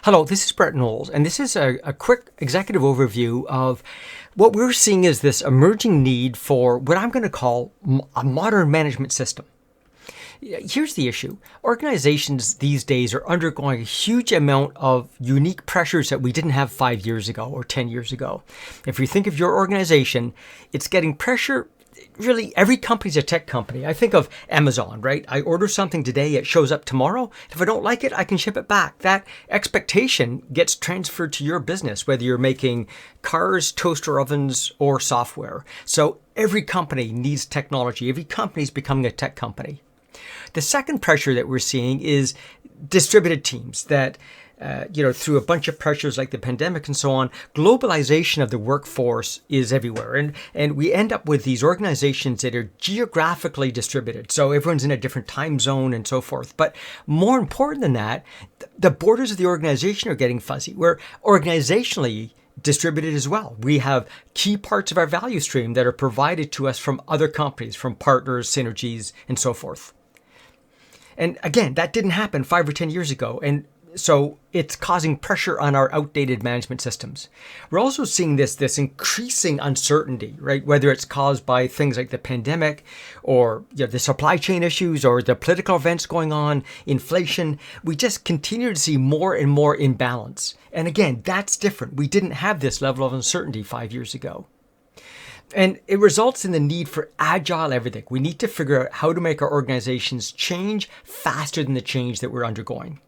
Hello, this is Brett Knowles, and this is a quick executive overview of what we're seeing as this emerging need for what I'm going to call a modern management system. Here's the issue. Organizations these days are undergoing a huge amount of unique pressures that we didn't have 5 years ago or 10 years ago. If you think of your organization, it's getting pressure. Really, every company's a tech company. I think of Amazon, right? I order something today, it shows up tomorrow. If I don't like it, I can ship it back. That expectation gets transferred to your business, whether you're making cars, toaster ovens, or software. So every company needs technology. Every company is becoming a tech company. The second pressure that we're seeing is distributed teams that through a bunch of pressures like the pandemic and so on, globalization of the workforce is everywhere. And we end up with these organizations that are geographically distributed. So everyone's in a different time zone and so forth. But more important than that, the borders of the organization are getting fuzzy. We're organizationally distributed as well. We have key parts of our value stream that are provided to us from other companies, from partners, synergies, and so forth. And again, that didn't happen 5 or 10 years ago. And so it's causing pressure on our outdated management systems. We're also seeing this increasing uncertainty, right? Whether it's caused by things like the pandemic or the supply chain issues or the political events going on, inflation, we just continue to see more and more imbalance. And again, that's different. We didn't have this level of uncertainty 5 years ago. And it results in the need for agile everything. We need to figure out how to make our organizations change faster than the change that we're undergoing.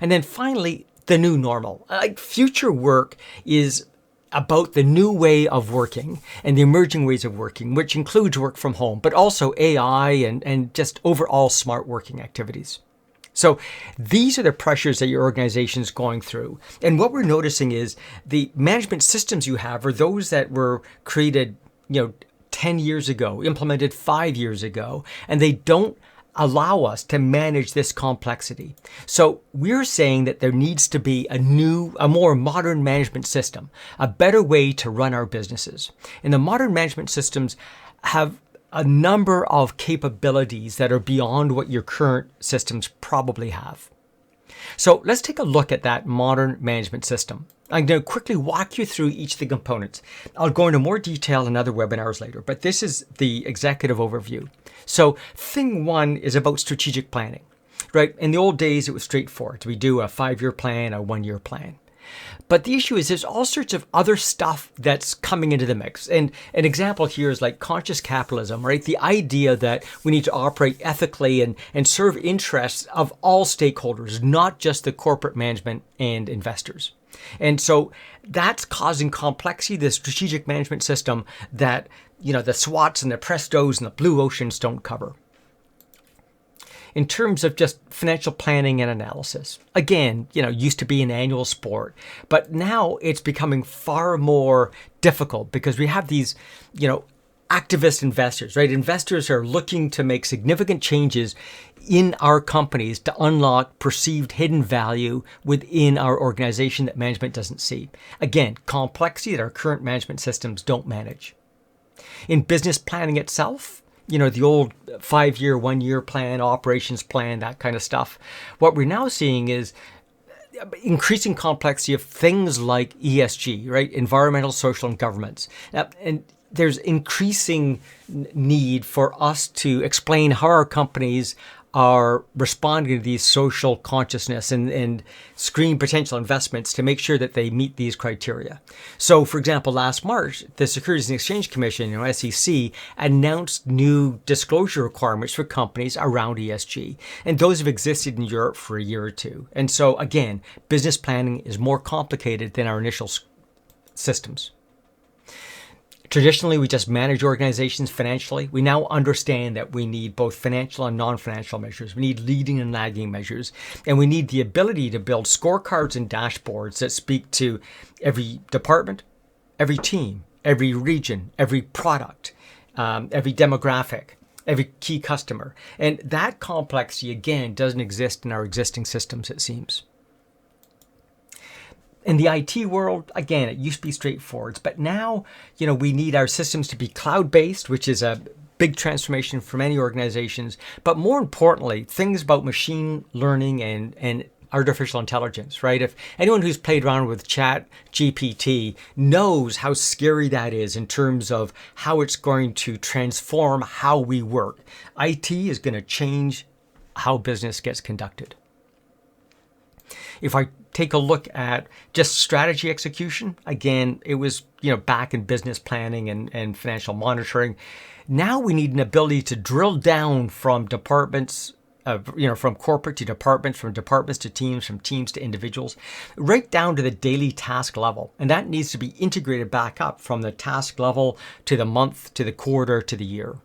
And then finally, the new normal. Future work is about the new way of working and the emerging ways of working, which includes work from home, but also AI and just overall smart working activities. So these are the pressures that your organization is going through. And what we're noticing is the management systems you have are those that were created 10 years ago, implemented 5 years ago, and they don't allow us to manage this complexity. So we're saying that there needs to be a more modern management system, a better way to run our businesses. And the modern management systems have a number of capabilities that are beyond what your current systems probably have. So let's take a look at that modern management system. I'm going to quickly walk you through each of the components. I'll go into more detail in other webinars later, but this is the executive overview. So thing one is about strategic planning, right? In the old days, it was straightforward. We do a 5-year plan, a 1-year plan. But the issue is there's all sorts of other stuff that's coming into the mix. And an example here is like conscious capitalism, right? The idea that we need to operate ethically and serve interests of all stakeholders, not just the corporate management and investors. And so that's causing complexity, the strategic management system that, the SWATs and the Prestos and the Blue Oceans don't cover. In terms of just financial planning and analysis, again, used to be an annual sport, but now it's becoming far more difficult because we have these, activist investors, right? Investors are looking to make significant changes in our companies to unlock perceived hidden value within our organization that management doesn't see. Again, complexity that our current management systems don't manage. In business planning itself, the old 5-year, 1-year plan, operations plan, that kind of stuff. What we're now seeing is increasing complexity of things like ESG, right? Environmental, social, and governance. And there's increasing need for us to explain how our companies are responding to these social consciousness and screen potential investments to make sure that they meet these criteria. So, for example, last March, the Securities and Exchange Commission, SEC, announced new disclosure requirements for companies around ESG. And those have existed in Europe for a year or two. And so, again, business planning is more complicated than our initial systems. Traditionally, we just manage organizations financially. We now understand that we need both financial and non-financial measures. We need leading and lagging measures. And we need the ability to build scorecards and dashboards that speak to every department, every team, every region, every product, every demographic, every key customer. And that complexity, again, doesn't exist in our existing systems, it seems. In the IT world, again, it used to be straightforward, but now, we need our systems to be cloud-based, which is a big transformation for many organizations. But more importantly, things about machine learning and artificial intelligence, right? If anyone who's played around with Chat GPT knows how scary that is in terms of how it's going to transform how we work. IT is going to change how business gets conducted. If I take a look at just strategy execution, again, it was back in business planning and financial monitoring. Now we need an ability to drill down from departments, from corporate to departments, from departments to teams, from teams to individuals, right down to the daily task level. And that needs to be integrated back up from the task level to the month, to the quarter, to the year.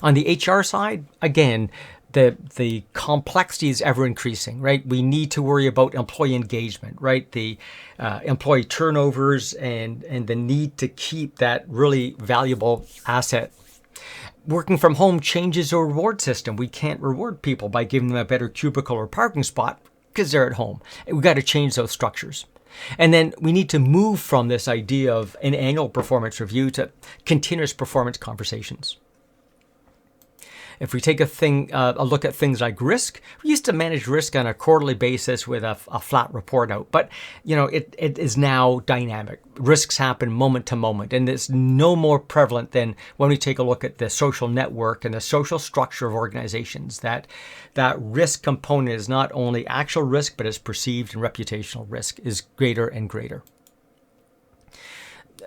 On the HR side, again, the complexity is ever increasing, right? We need to worry about employee engagement, right? The employee turnovers and the need to keep that really valuable asset. Working from home changes the reward system. We can't reward people by giving them a better cubicle or parking spot because they're at home. We've got to change those structures. And then we need to move from this idea of an annual performance review to continuous performance conversations. If we take a look at things like risk, we used to manage risk on a quarterly basis with a flat report out, but it is now dynamic. Risks happen moment to moment, and it's no more prevalent than when we take a look at the social network and the social structure of organizations. That risk component is not only actual risk, but its perceived and reputational risk is greater and greater.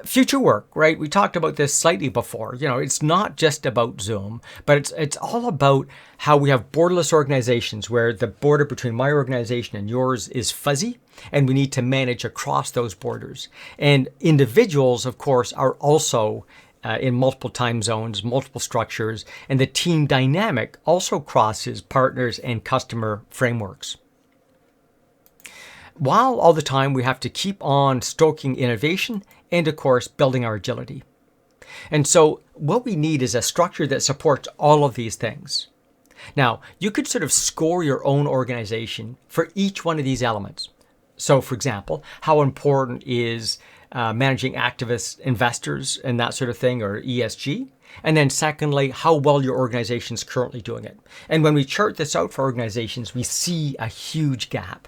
Future work, right? We talked about this slightly before. It's not just about Zoom, but it's all about how we have borderless organizations where the border between my organization and yours is fuzzy, and we need to manage across those borders. And individuals, of course, are also in multiple time zones, multiple structures, and the team dynamic also crosses partners and customer frameworks. While all the time we have to keep on stoking innovation and, of course, building our agility. And so what we need is a structure that supports all of these things. Now, you could sort of score your own organization for each one of these elements. So, for example, how important is managing activist investors and that sort of thing, or ESG? And then secondly, how well your organization is currently doing it. And when we chart this out for organizations, we see a huge gap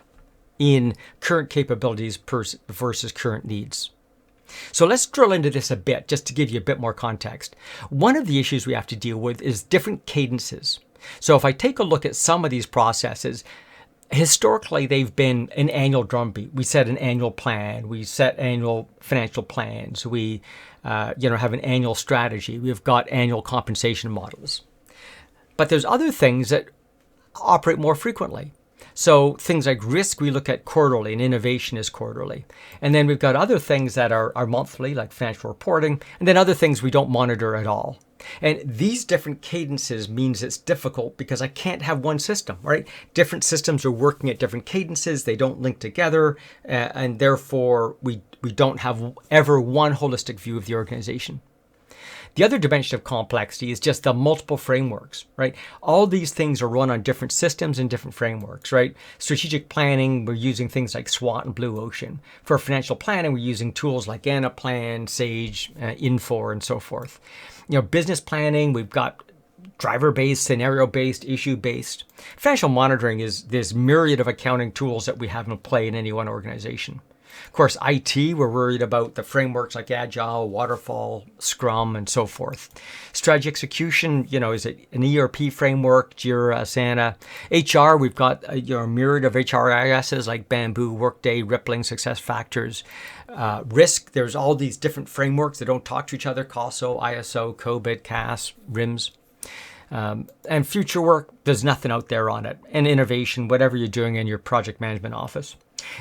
in current capabilities versus current needs. So let's drill into this a bit, just to give you a bit more context. One of the issues we have to deal with is different cadences. So if I take a look at some of these processes, historically they've been an annual drumbeat. We set an annual plan, we set annual financial plans, we have an annual strategy, we've got annual compensation models. But there's other things that operate more frequently. So things like risk, we look at quarterly, and innovation is quarterly. And then we've got other things that are monthly, like financial reporting, and then other things we don't monitor at all. And these different cadences means it's difficult because I can't have one system, right? Different systems are working at different cadences. They don't link together. And therefore, we don't have ever one holistic view of the organization. The other dimension of complexity is just the multiple frameworks, right? All these things are run on different systems and different frameworks, right? Strategic planning, we're using things like SWOT and Blue Ocean. For financial planning, we're using tools like Anaplan, Sage, Infor, and so forth. Business planning, we've got driver-based, scenario-based, issue-based. Financial monitoring is this myriad of accounting tools that we have in play in any one organization. Of course, IT, we're worried about the frameworks like Agile, Waterfall, Scrum, and so forth. Strategy execution, is it an ERP framework, Jira, Asana? HR, we've got a myriad of HRISs like Bamboo, Workday, Rippling, SuccessFactors. Risk, there's all these different frameworks that don't talk to each other, COSO, ISO, COBIT, CAS, RIMS. And future work, there's nothing out there on it. And innovation, whatever you're doing in your project management office.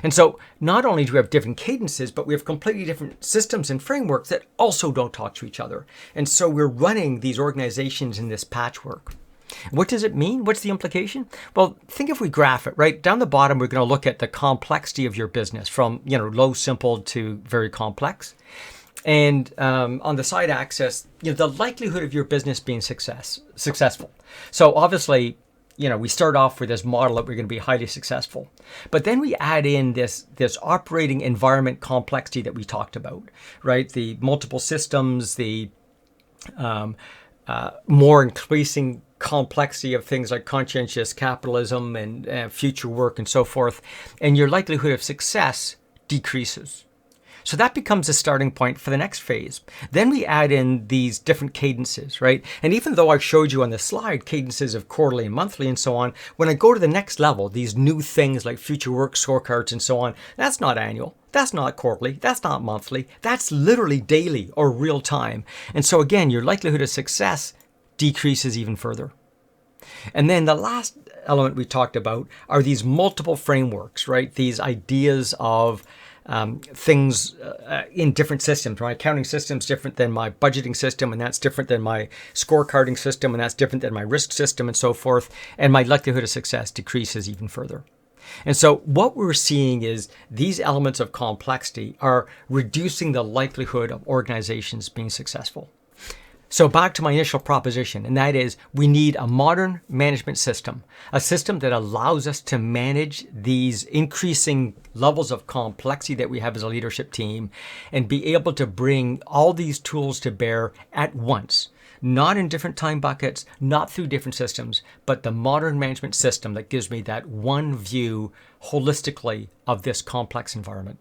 And so not only do we have different cadences, but we have completely different systems and frameworks that also don't talk to each other. And so we're running these organizations in this patchwork. What does it mean? What's the implication? Well, think if we graph it, right? Down the bottom, we're going to look at the complexity of your business from, low, simple to very complex. And on the side axis, the likelihood of your business being successful. So obviously, we start off with this model that we're going to be highly successful. But then we add in this operating environment complexity that we talked about, right? The multiple systems, the more increasing complexity of things like conscientious capitalism and future work and so forth, and your likelihood of success decreases. So that becomes a starting point for the next phase. Then we add in these different cadences, right? And even though I showed you on the slide cadences of quarterly and monthly and so on, when I go to the next level, these new things like future work scorecards and so on, that's not annual, that's not quarterly, that's not monthly, that's literally daily or real time. And so again, your likelihood of success decreases even further. And then the last element we talked about are these multiple frameworks, right? These ideas of things in different systems. My accounting system is different than my budgeting system, and that's different than my scorecarding system, and that's different than my risk system, and so forth. And my likelihood of success decreases even further. And so what we're seeing is these elements of complexity are reducing the likelihood of organizations being successful. So back to my initial proposition, and that is we need a modern management system, a system that allows us to manage these increasing levels of complexity that we have as a leadership team and be able to bring all these tools to bear at once, not in different time buckets, not through different systems, but the modern management system that gives me that one view holistically of this complex environment.